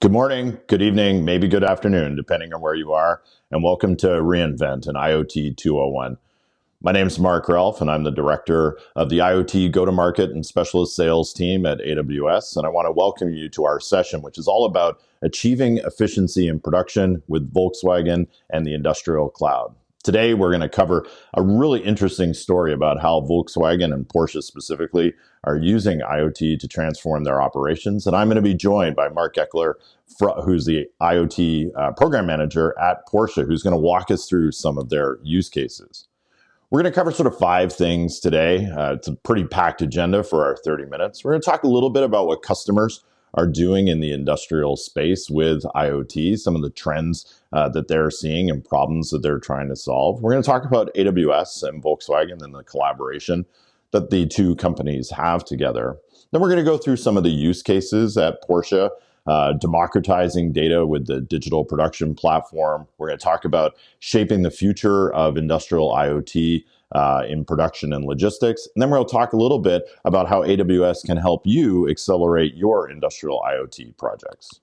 Good morning, good evening, maybe good afternoon, depending on where you are, and welcome to reInvent an IoT 201. My name is Mark Ralph, and I'm the director of the IoT go-to-market and specialist sales team at AWS, and I want to welcome you to our session, which is all about achieving efficiency in production with Volkswagen and the Industrial Cloud. Today, we're going to cover a really interesting story about how Volkswagen and Porsche specifically are using IoT to transform their operations. And I'm going to be joined by Mark Eckler, who's the IoT program manager at Porsche, who's going to walk us through some of their use cases. We're going to cover sort of 5 things today. It's a pretty packed agenda for our 30 minutes. We're going to talk a little bit about what customers are doing in the industrial space with IoT, some of the trends that they're seeing and problems that they're trying to solve. We're going to talk about AWS and Volkswagen and the collaboration that the two companies have together. Then we're going to go through some of the use cases at Porsche, democratizing data with the digital production platform. We're going to talk about shaping the future of industrial IoT in production and logistics. And then we'll talk a little bit about how AWS can help you accelerate your industrial IoT projects.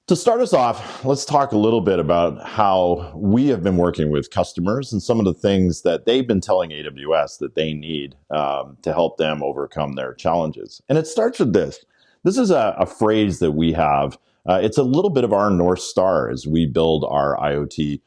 To start us off, let's talk a little bit about how we have been working with customers and some of the things that they've been telling AWS that they need to help them overcome their challenges. And it starts with this. This is a phrase that we have. It's a little bit of our North Star as we build our IoT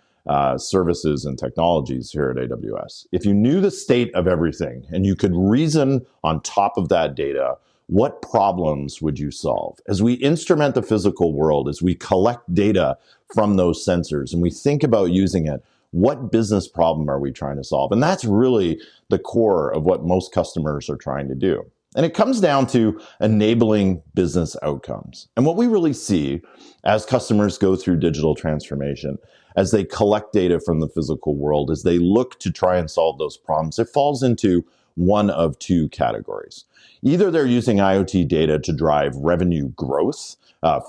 services and technologies here at AWS. If you knew the state of everything and you could reason on top of that data, what problems would you solve? As we instrument the physical world, as we collect data from those sensors and we think about using it, what business problem are we trying to solve? And that's really the core of what most customers are trying to do. And it comes down to enabling business outcomes. And what we really see as customers go through digital transformation, as they collect data from the physical world, as they look to try and solve those problems, it falls into one of 2 categories. Either they're using IoT data to drive revenue growth,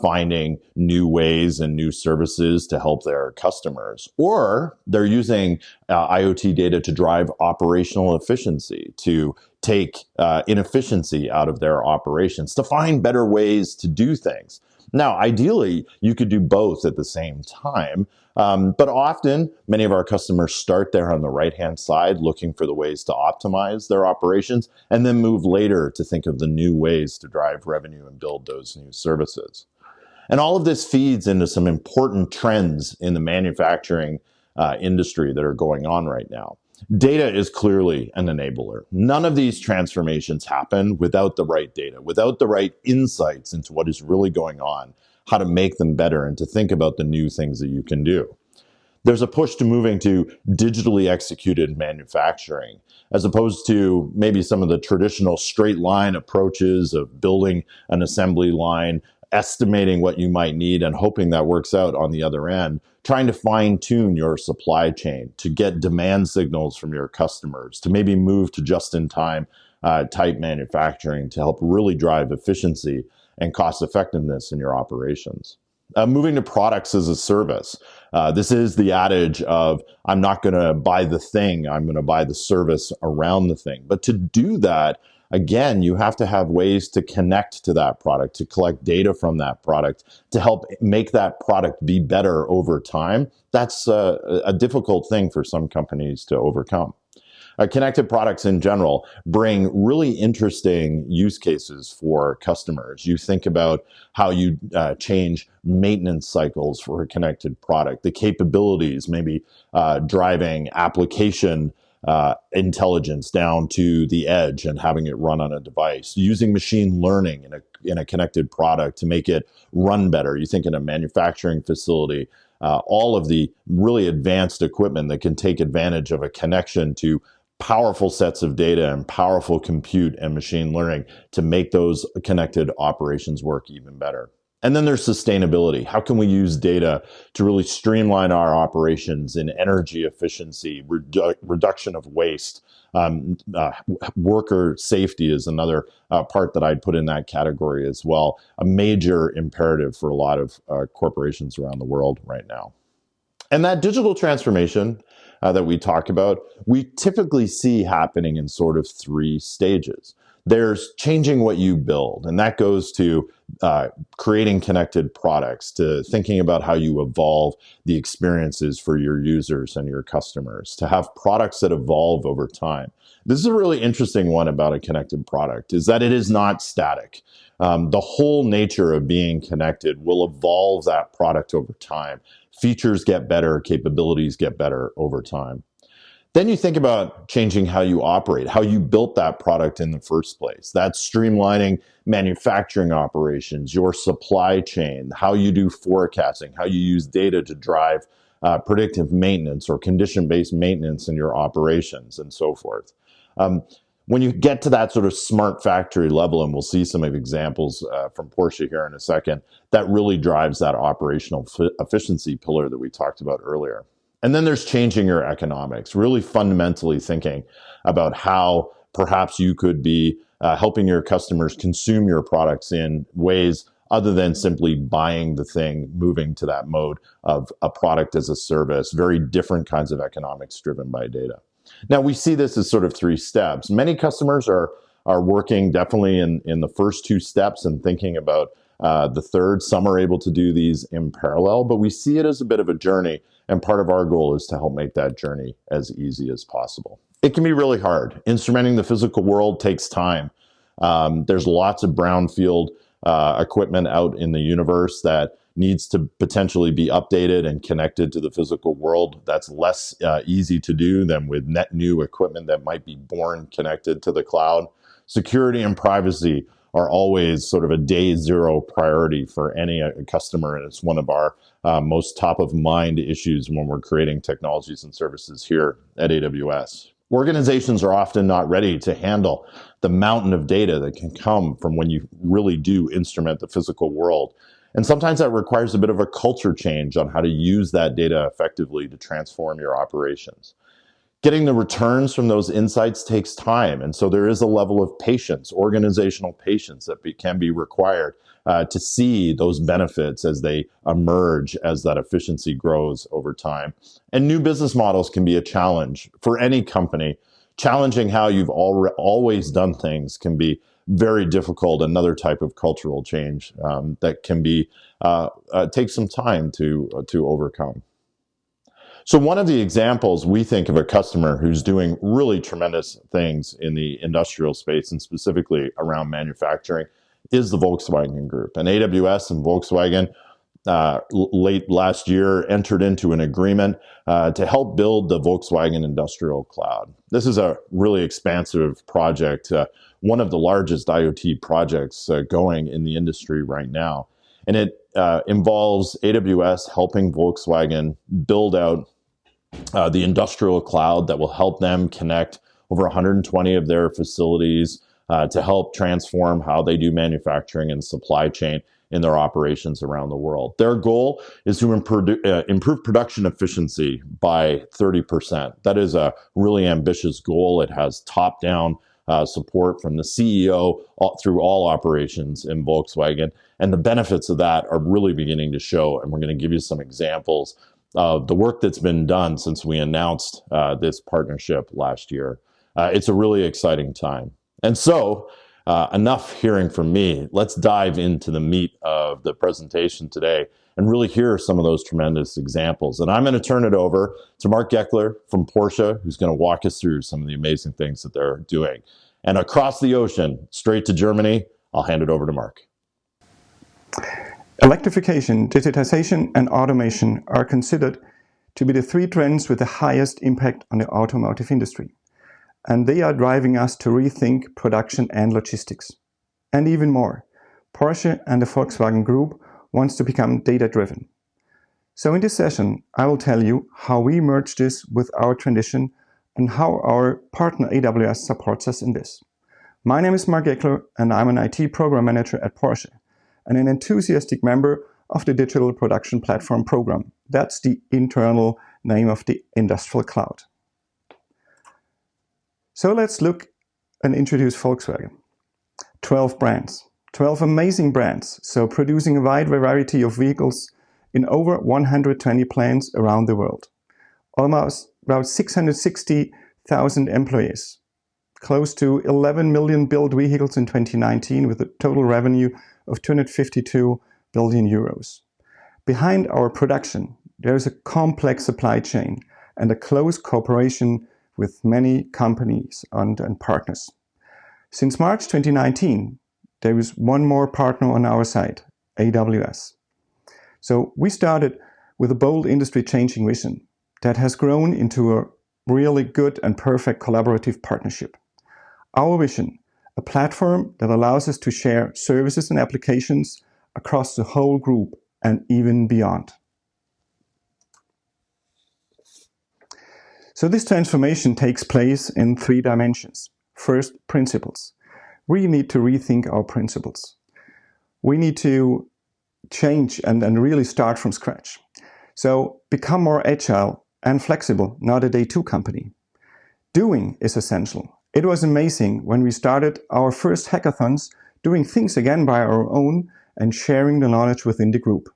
finding new ways and new services to help their customers, or they're using IoT data to drive operational efficiency, to take inefficiency out of their operations, to find better ways to do things. Now, ideally, you could do both at the same time, but often many of our customers start there on the right-hand side looking for the ways to optimize their operations and then move later to think of the new ways to drive revenue and build those new services. And all of this feeds into some important trends in the manufacturing industry that are going on right now. Data is clearly an enabler. None of these transformations happen without the right data, without the right insights into what is really going on, how to make them better, and to think about the new things that you can do. There's a push to moving to digitally executed manufacturing, as opposed to maybe some of the traditional straight line approaches of building an assembly line, estimating what you might need and hoping that works out on the other end, trying to fine-tune your supply chain to get demand signals from your customers, to maybe move to just-in-time type manufacturing to help really drive efficiency and cost effectiveness in your operations. Moving to products as a service. This is the adage of, I'm not going to buy the thing, I'm going to buy the service around the thing. But to do that, again, you have to have ways to connect to that product, to collect data from that product, to help make that product be better over time. That's a difficult thing for some companies to overcome. Connected products in general bring really interesting use cases for customers. You think about how you change maintenance cycles for a connected product, the capabilities, maybe driving application intelligence down to the edge and having it run on a device, using machine learning in a connected product to make it run better. You think in a manufacturing facility, all of the really advanced equipment that can take advantage of a connection to powerful sets of data and powerful compute and machine learning to make those connected operations work even better. And then there's sustainability. How can we use data to really streamline our operations in energy efficiency, reduction of waste? Worker safety is another part that I'd put in that category as well. A major imperative for a lot of corporations around the world right now. And that digital transformation that we talk about, we typically see happening in sort of 3 stages. There's changing what you build, and that goes to creating connected products, to thinking about how you evolve the experiences for your users and your customers, to have products that evolve over time. This is a really interesting one about a connected product, is that it is not static. The whole nature of being connected will evolve that product over time. Features get better, capabilities get better over time. Then you think about changing how you operate, how you built that product in the first place. That's streamlining manufacturing operations, your supply chain, how you do forecasting, how you use data to drive predictive maintenance or condition-based maintenance in your operations, and so forth. When you get to that sort of smart factory level, and we'll see some of examples from Porsche here in a second, that really drives that operational efficiency pillar that we talked about earlier. And then there's changing your economics, really fundamentally thinking about how perhaps you could be helping your customers consume your products in ways other than simply buying the thing, moving to that mode of a product as a service, very different kinds of economics driven by data. Now, we see this as sort of 3 steps. Many customers are working definitely in the first 2 steps and thinking about the third. Some are able to do these in parallel, but we see it as a bit of a journey, and part of our goal is to help make that journey as easy as possible. It can be really hard. Instrumenting the physical world takes time. There's lots of brownfield equipment out in the universe that needs to potentially be updated and connected to the physical world. That's less easy to do than with net new equipment that might be born connected to the cloud. Security and privacy are always sort of a day zero priority for any customer, and it's one of our most top of mind issues when we're creating technologies and services here at AWS. Organizations are often not ready to handle the mountain of data that can come from when you really do instrument the physical world. And sometimes that requires a bit of a culture change on how to use that data effectively to transform your operations. Getting the returns from those insights takes time, and so there is a level of patience, organizational patience, that can be required to see those benefits as they emerge, as that efficiency grows over time. And new business models can be a challenge for any company. Challenging how you've always done things can be very difficult, another type of cultural change that can be take some time to overcome. So one of the examples we think of a customer who's doing really tremendous things in the industrial space, and specifically around manufacturing, is the Volkswagen Group. And AWS and Volkswagen late last year entered into an agreement to help build the Volkswagen Industrial Cloud. This is a really expansive project, one of the largest IoT projects going in the industry right now. And it involves AWS helping Volkswagen build out the industrial cloud that will help them connect over 120 of their facilities to help transform how they do manufacturing and supply chain in their operations around the world. Their goal is to improve production efficiency by 30%. That is a really ambitious goal. It has top-down support from the CEO through all operations in Volkswagen. And the benefits of that are really beginning to show. And we're going to give you some examples of the work that's been done since we announced this partnership last year. It's a really exciting time. And so, enough hearing from me. Let's dive into the meat of the presentation today and really hear some of those tremendous examples. And I'm going to turn it over to Mark Geckler from Porsche, who's going to walk us through some of the amazing things that they're doing. And across the ocean, straight to Germany, I'll hand it over to Mark. Electrification, digitization, and automation are considered to be the 3 trends with the highest impact on the automotive industry. And they are driving us to rethink production and logistics. And even more, Porsche and the Volkswagen Group wants to become data-driven. So in this session, I will tell you how we merge this with our transition and how our partner AWS supports us in this. My name is Mark Geckler, and I'm an IT program manager at Porsche and an enthusiastic member of the Digital Production Platform program. That's the internal name of the Industrial Cloud. So let's look and introduce Volkswagen. 12 brands, 12 amazing brands, so producing a wide variety of vehicles in over 120 plants around the world. Almost about 660,000 employees, close to 11 million built vehicles in 2019 with a total revenue of 252 billion euros. Behind our production, there is a complex supply chain and a close cooperation with many companies and partners. Since March 2019, there is one more partner on our side, AWS. So we started with a bold industry-changing vision that has grown into a really good and perfect collaborative partnership. Our vision, a platform that allows us to share services and applications across the whole group and even beyond. So this transformation takes place in 3 dimensions. First, principles. We need to rethink our principles. We need to change and really start from scratch. So become more agile and flexible, not a day 2 company. Doing is essential. It was amazing when we started our first hackathons, doing things again by our own and sharing the knowledge within the group.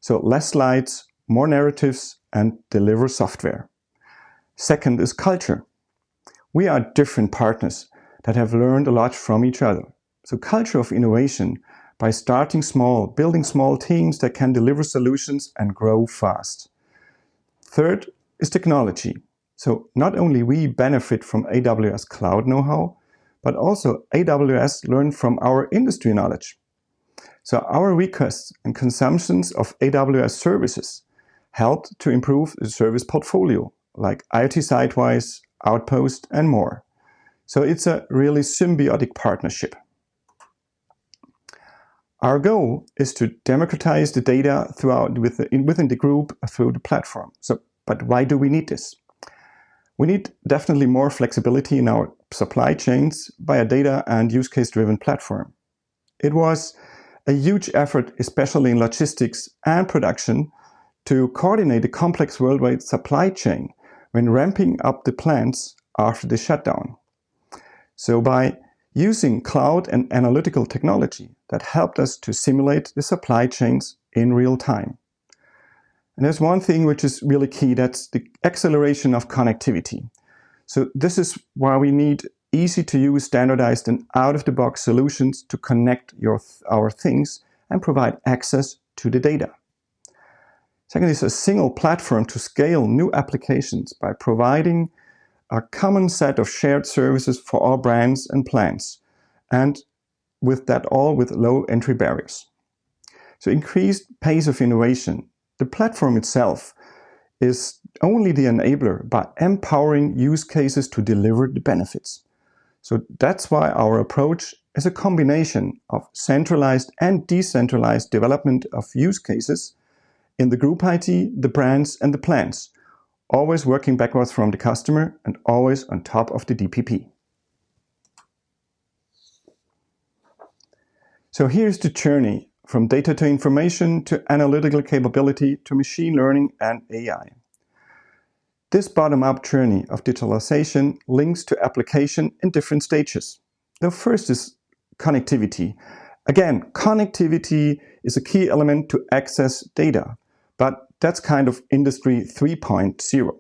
So less slides, more narratives, and deliver software. Second is culture. We are different partners that have learned a lot from each other. So culture of innovation by starting small, building small teams that can deliver solutions and grow fast. Third is technology. So not only we benefit from AWS cloud know-how, but also AWS learned from our industry knowledge. So our requests and consumptions of AWS services helped to improve the service portfolio, like IoT Sidewise, Outpost, and more. So it's a really symbiotic partnership. Our goal is to democratize the data within the group through the platform. But why do we need this? We need definitely more flexibility in our supply chains by a data and use case driven platform. It was a huge effort, especially in logistics and production, to coordinate a complex worldwide supply chain when ramping up the plants after the shutdown. So by using cloud and analytical technology, that helped us to simulate the supply chains in real time. And there's one thing which is really key, that's the acceleration of connectivity. So this is why we need easy to use, standardized and out-of-the-box solutions to connect our things and provide access to the data. Second is a single platform to scale new applications by providing a common set of shared services for all brands and plants, and with that all with low entry barriers. So increased pace of innovation. The platform itself is only the enabler by empowering use cases to deliver the benefits. So that's why our approach is a combination of centralized and decentralized development of use cases in the group IT, the brands and the plants, always working backwards from the customer and always on top of the DPP. So here's the journey from data to information to analytical capability to machine learning and AI. This bottom-up journey of digitalization links to application in different stages. The first is connectivity. Again, connectivity is a key element to access data, but that's kind of industry 3.0.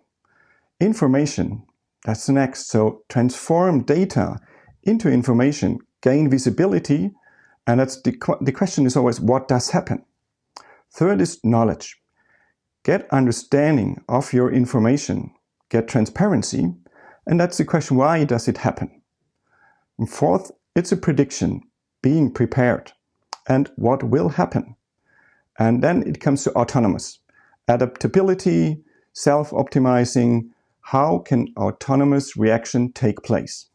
Information, that's the next. So transform data into information, gain visibility, and that's the question is always, what does happen? Third is knowledge. Get understanding of your information, get transparency, and that's the question, why does it happen? And fourth, it's a prediction, being prepared, and what will happen. And then it comes to autonomous. Adaptability, self-optimizing, how can autonomous reaction take place?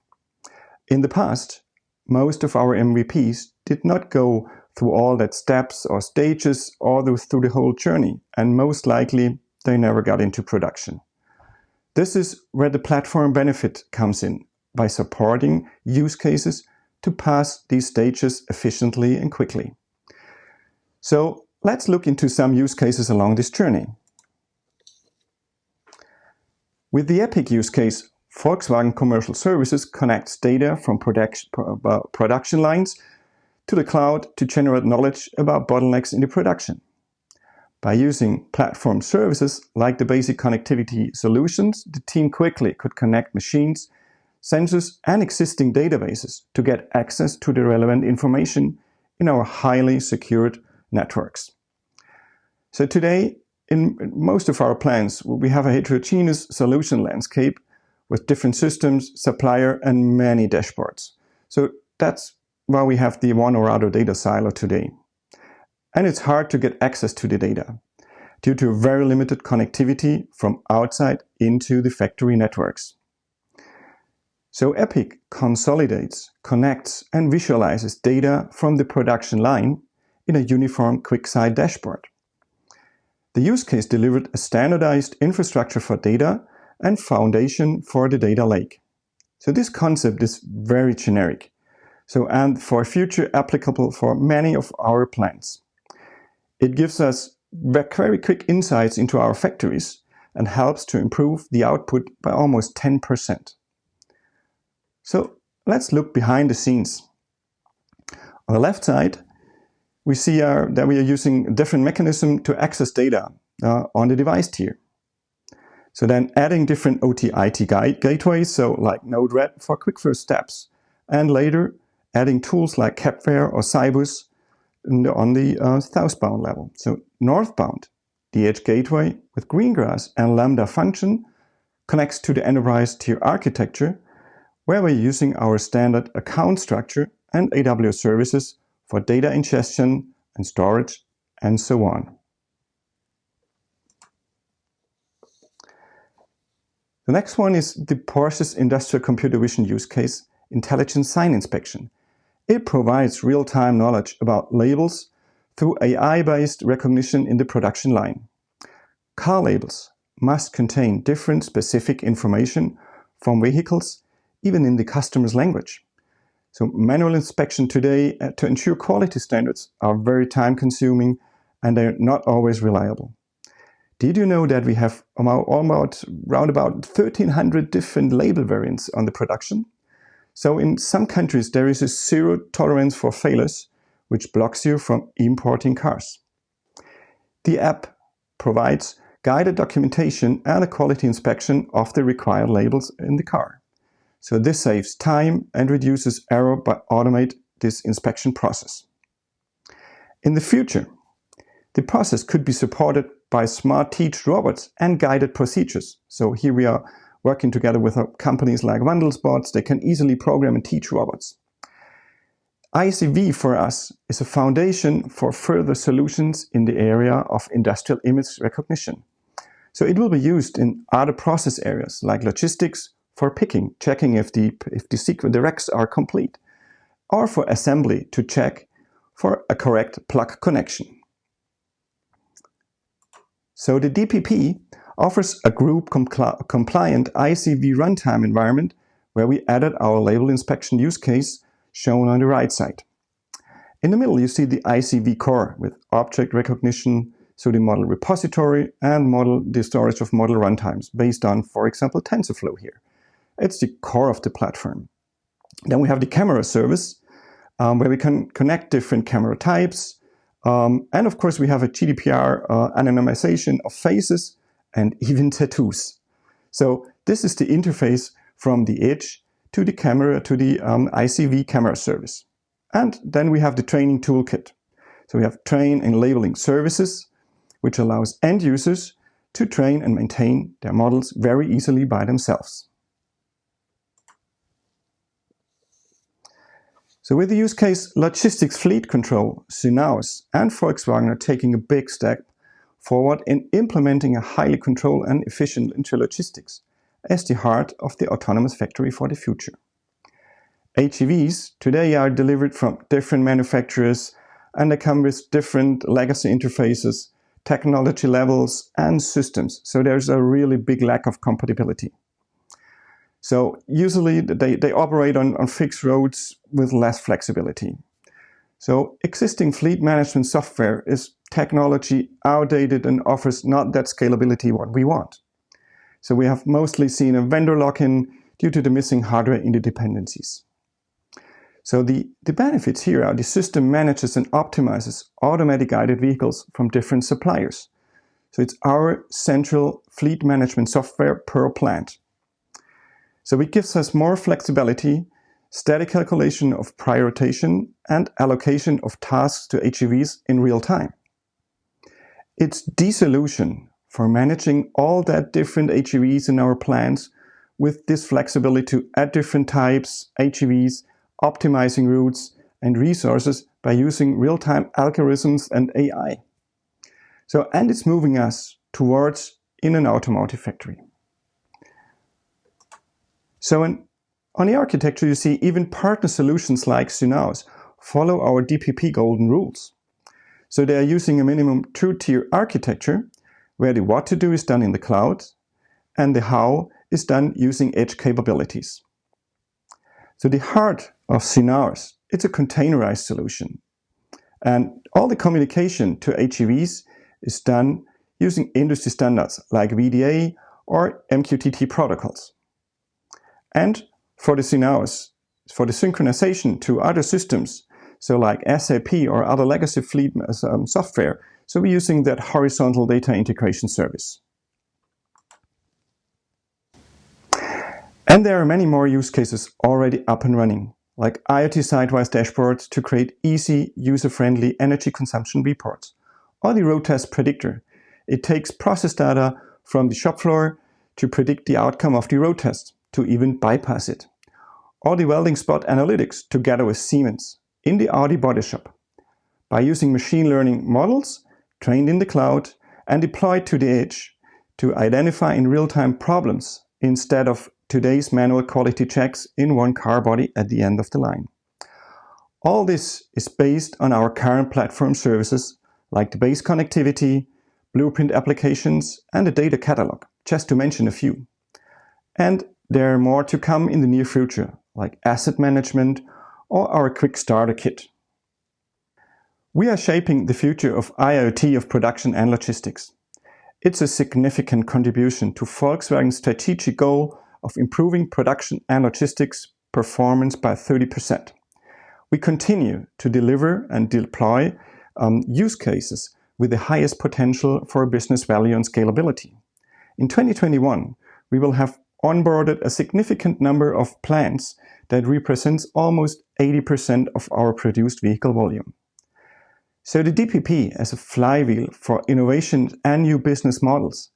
In the past, most of our MVPs did not go through all that steps or stages or through the whole journey, and most likely they never got into production. This is where the platform benefit comes in, by supporting use cases to pass these stages efficiently and quickly. So let's look into some use cases along this journey. With the EPIC use case, Volkswagen Commercial Services connects data from production lines to the cloud to generate knowledge about bottlenecks in the production. By using platform services like the basic connectivity solutions, the team quickly could connect machines sensors, and existing databases to get access to the relevant information in our highly secured networks. So today, in most of our plants, we have a heterogeneous solution landscape with different systems, supplier, and many dashboards. So that's why we have the one or other data silo today. And it's hard to get access to the data due to very limited connectivity from outside into the factory networks. So EPIC consolidates, connects, and visualizes data from the production line in a uniform QuickSight dashboard. The use case delivered a standardized infrastructure for data and foundation for the data lake. So this concept is very generic, and for future applicable for many of our plants. It gives us very quick insights into our factories and helps to improve the output by almost 10%. So let's look behind the scenes. On the left side, we see that we are using a different mechanism to access data on the device tier. So then adding different OT/IT gateways, so like Node-RED for quick first steps, and later adding tools like Kepware or Cybus on the southbound level. So northbound, the edge gateway with Greengrass and Lambda function connects to the enterprise tier architecture, where we're using our standard account structure and AWS services for data ingestion and storage and so on. The next one is the Porsche's industrial computer vision use case, intelligent sign inspection. It provides real-time knowledge about labels through AI-based recognition in the production line. Car labels must contain different specific information from vehicles, even in the customer's language. So manual inspection today to ensure quality standards are very time-consuming and they're not always reliable. Did you know that we have around about 1,300 different label variants on the production? So in some countries there is a zero tolerance for failures, which blocks you from importing cars. The app provides guided documentation and a quality inspection of the required labels in the car. So this saves time and reduces error by automate this inspection process. In the future, the process could be supported by smart teach robots and guided procedures. So here we are working together with companies like Wandelsbots. They can easily program and teach robots. ICV for us is a foundation for further solutions in the area of industrial image recognition. So it will be used in other process areas like logistics for picking, checking if the racks are complete, or for assembly to check for a correct plug connection. So the DPP offers a group-compliant ICV runtime environment where we added our label inspection use case shown on the right side. In the middle you see the ICV core with object recognition, so the model repository and the storage of model runtimes based on, for example, TensorFlow here. It's the core of the platform. Then we have the camera service where we can connect different camera types. And of course we have a GDPR anonymization of faces and even tattoos. So this is the interface from the edge to the camera to the ICV camera service. And then we have the training toolkit. So we have train and labeling services, which allows end users to train and maintain their models very easily by themselves. So with the use case logistics fleet control, Synaos and Volkswagen are taking a big step forward in implementing a highly controlled and efficient intralogistics as the heart of the autonomous factory for the future. HEVs today are delivered from different manufacturers and they come with different legacy interfaces, technology levels and systems. So there's a really big lack of compatibility. So usually they operate on fixed roads with less flexibility. So existing fleet management software is technology outdated and offers not that scalability what we want. So we have mostly seen a vendor lock-in due to the missing hardware interdependencies. So the benefits here are the system manages and optimizes automatic guided vehicles from different suppliers. So it's our central fleet management software per plant. So it gives us more flexibility, static calculation of prioritization, and allocation of tasks to HEVs in real time. It's the solution for managing all that different HEVs in our plants with this flexibility to add different types, HEVs, optimizing routes and resources by using real-time algorithms and AI. And it's moving us towards in an automotive factory. On the architecture, you see even partner solutions like Synaos follow our DPP golden rules. So they are using a minimum two-tier architecture where the what to do is done in the cloud and the how is done using edge capabilities. So the heart of Synaos, it's a containerized solution. And all the communication to HEVs is done using industry standards like VDA or MQTT protocols. And for the Synaos, for the synchronization to other systems, so like SAP or other legacy fleet software, so we're using that horizontal data integration service. And there are many more use cases already up and running, like IoT sidewise dashboards to create easy, user-friendly energy consumption reports, or the road test predictor. It takes process data from the shop floor to predict the outcome of the road test, to even bypass it. Or the welding spot analytics together with Siemens in the Audi body shop. By using machine learning models trained in the cloud and deployed to the edge to identify in real-time problems instead of today's manual quality checks in one car body at the end of the line. All this is based on our current platform services like the base connectivity, blueprint applications, and the data catalog, just to mention a few. And there are more to come in the near future, like asset management or our quick starter kit. We are shaping the future of IoT of production and logistics. It's a significant contribution to Volkswagen's strategic goal of improving production and logistics performance by 30%. We continue to deliver and deploy use cases with the highest potential for business value and scalability. In 2021, we will have onboarded a significant number of plants that represents almost 80% of our produced vehicle volume. So the DPP as a flywheel for innovation and new business models.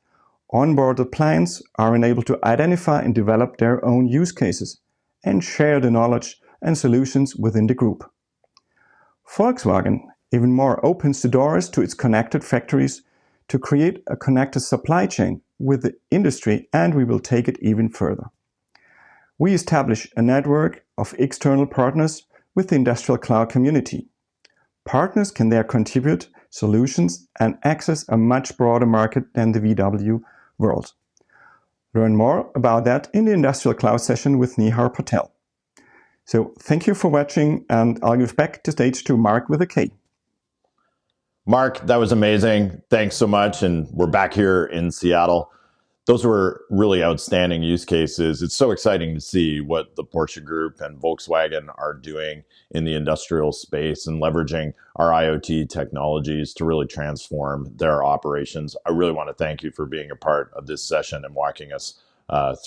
Onboarded plants are enabled to identify and develop their own use cases and share the knowledge and solutions within the group. Volkswagen even more opens the doors to its connected factories to create a connected supply chain with the industry, and we will take it even further. We establish a network of external partners with the industrial cloud community. Partners can there contribute solutions and access a much broader market than the VW world. Learn more about that in the industrial cloud session with Nihar Patel. So thank you for watching, and I'll give back the stage to Mark with a K. Mark, that was amazing. Thanks so much. And we're back here in Seattle. Those were really outstanding use cases. It's so exciting to see what the Porsche Group and Volkswagen are doing in the industrial space and leveraging our IoT technologies to really transform their operations. I really want to thank you for being a part of this session and walking us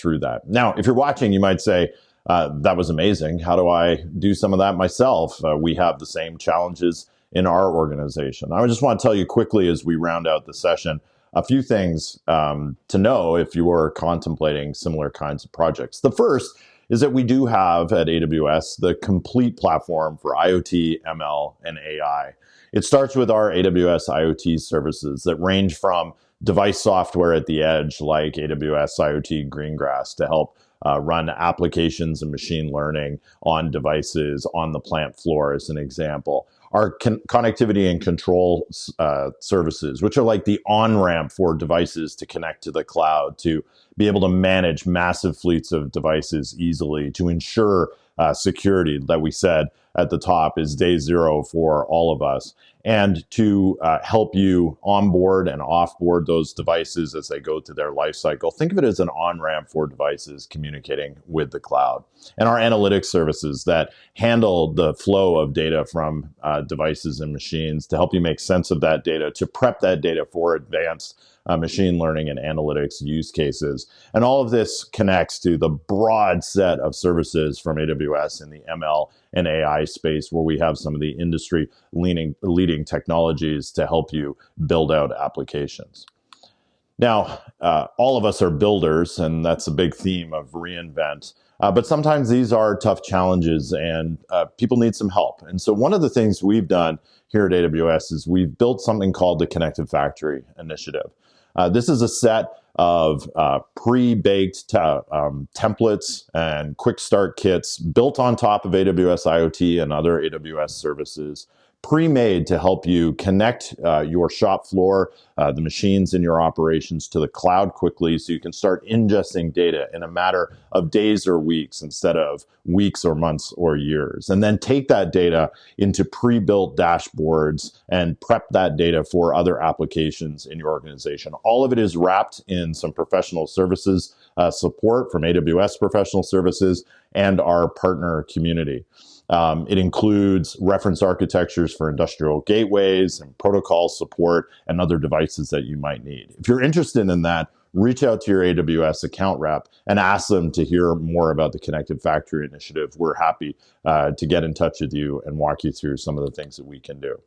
through that. Now, if you're watching, you might say, that was amazing. How do I do some of that myself? We have the same challenges in our organization. I just want to tell you quickly as we round out the session, a few things to know if you are contemplating similar kinds of projects. The first is that we do have at AWS the complete platform for IoT, ML, and AI. It starts with our AWS IoT services that range from device software at the edge like AWS IoT Greengrass to help run applications and machine learning on devices on the plant floor as an example. Our connectivity and control services, which are like the on-ramp for devices to connect to the cloud, to be able to manage massive fleets of devices easily, to ensure security that we said at the top is day zero for all of us, and to help you onboard and offboard those devices as they go through their life cycle. Think of it as an on-ramp for devices communicating with the cloud. And our analytics services that handle the flow of data from devices and machines to help you make sense of that data, to prep that data for advanced machine learning and analytics use cases. And all of this connects to the broad set of services from AWS in the ML and AI space, where we have some of the industry leading technologies to help you build out applications. Now, all of us are builders, and that's a big theme of reInvent. But sometimes these are tough challenges, and people need some help. And so one of the things we've done here at AWS is we've built something called the Connected Factory Initiative. This is a set of pre-baked templates and quick start kits built on top of AWS IoT and other AWS services, pre-made to help you connect your shop floor, the machines in your operations, to the cloud quickly, so you can start ingesting data in a matter of days or weeks instead of weeks or months or years. And then take that data into pre-built dashboards and prep that data for other applications in your organization. All of it is wrapped in some professional services support from AWS professional services and our partner community. It includes reference architectures for industrial gateways and protocol support and other devices that you might need. If you're interested in that, reach out to your AWS account rep and ask them to hear more about the Connected Factory Initiative. We're happy to get in touch with you and walk you through some of the things that we can do.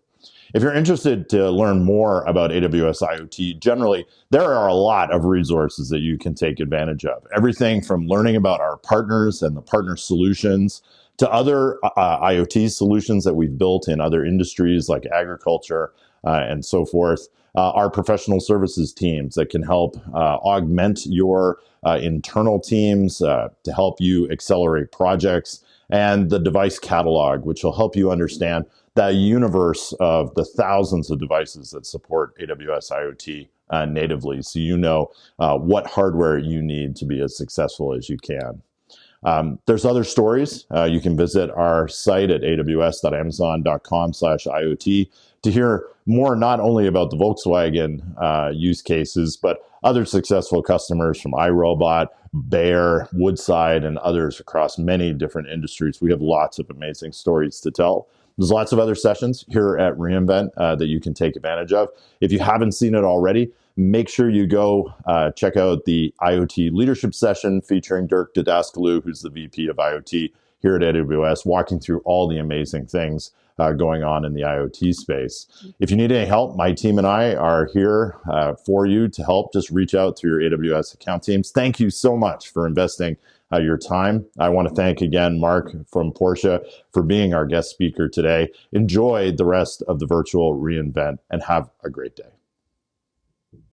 If you're interested to learn more about AWS IoT, generally, there are a lot of resources that you can take advantage of. Everything from learning about our partners and the partner solutions to other IoT solutions that we've built in other industries like agriculture and so forth. Our professional services teams that can help augment your internal teams to help you accelerate projects, and the device catalog, which will help you understand the universe of the thousands of devices that support AWS IoT natively, so you know what hardware you need to be as successful as you can. There's other stories. You can visit our site at aws.amazon.com/IoT to hear more, not only about the Volkswagen use cases, but other successful customers from iRobot, Bayer, Woodside, and others across many different industries. We have lots of amazing stories to tell. There's lots of other sessions here at reInvent that you can take advantage of. If you haven't seen it already, make sure you go check out the IoT leadership session featuring Dirk Didascalou, who's the VP of IoT here at AWS, walking through all the amazing things going on in the IoT space. If you need any help, my team and I are here for you to help. Just reach out to your AWS account teams. Thank you so much for investing your time. I want to thank again Mark from Porsche for being our guest speaker today. Enjoy the rest of the virtual reInvent and have a great day.